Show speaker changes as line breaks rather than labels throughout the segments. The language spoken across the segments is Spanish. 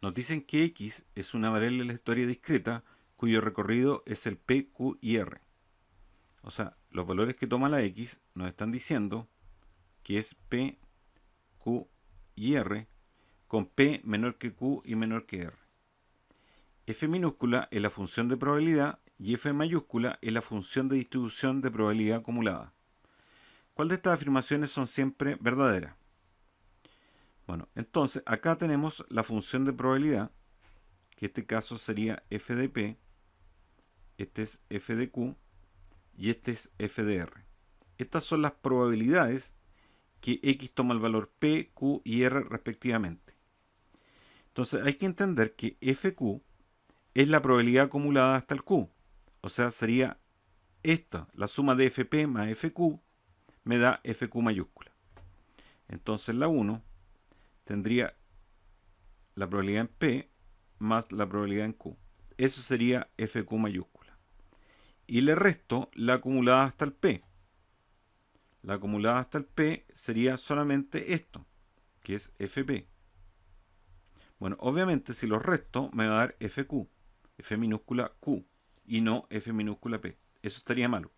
Nos dicen que X es una variable aleatoria discreta cuyo recorrido es el P, Q y R. O sea, los valores que toma la X nos están diciendo que es P, Q y R con P menor que Q y menor que R. F minúscula es la función de probabilidad y F mayúscula es la función de distribución de probabilidad acumulada. ¿Cuál de estas afirmaciones son siempre verdaderas? Bueno, entonces acá tenemos la función de probabilidad, que en este caso sería f de p, este es f de q y este es f de r. Estas son las probabilidades que x toma el valor p, q y r respectivamente. Entonces hay que entender que fq es la probabilidad acumulada hasta el q. O sea, sería esta, la suma de fp más fq me da fq mayúscula. Entonces la 1 tendría la probabilidad en P más la probabilidad en Q. Eso sería FQ mayúscula. Y le resto la acumulada hasta el P. La acumulada hasta el P sería solamente esto, que es FP. Bueno, obviamente si los resto me va a dar FQ, F minúscula Q, y no F minúscula P. Eso estaría malo.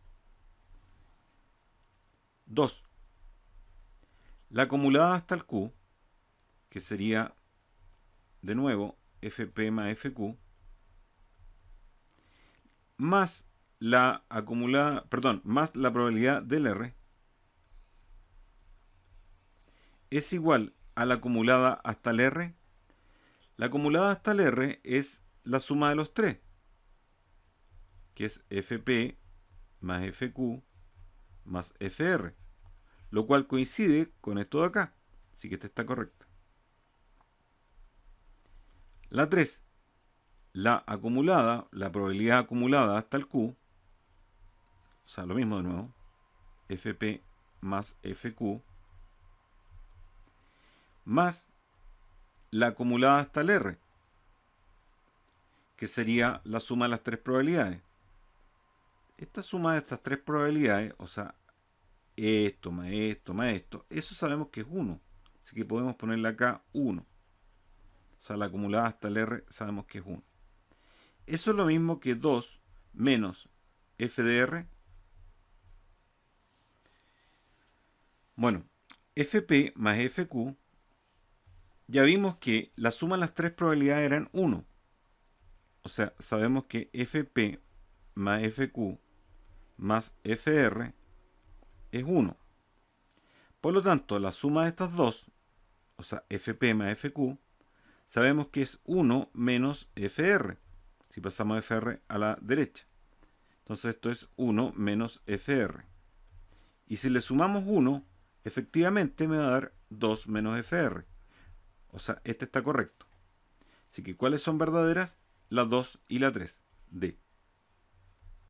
2. La acumulada hasta el Q, que sería de nuevo FP más FQ, más la acumulada, perdón, más la probabilidad del R, es igual a la acumulada hasta el R. La acumulada hasta el R es la suma de los tres, que es FP más FQ más FR, lo cual coincide con esto de acá, así que esta está correcta. La 3, la acumulada, la probabilidad acumulada hasta el Q, o sea, lo mismo de nuevo, FP más FQ, más la acumulada hasta el R, que sería la suma de las tres probabilidades. Esta suma de estas tres probabilidades, o sea, esto más esto más esto, eso sabemos que es 1. Así que podemos ponerle acá 1. O sea, la acumulada hasta el R sabemos que es 1. Eso es lo mismo que 2 menos f de r. Bueno, fp más fq, ya vimos que la suma de las tres probabilidades eran 1. O sea, sabemos que fp más fq más fr es 1. Por lo tanto, la suma de estas dos, o sea, fp más fq, sabemos que es 1 menos fr, si pasamos fr a la derecha. Entonces esto es 1 menos fr. Y si le sumamos 1, efectivamente me va a dar 2 menos fr. O sea, este está correcto. Así que, ¿cuáles son verdaderas? La 2 y la 3. D.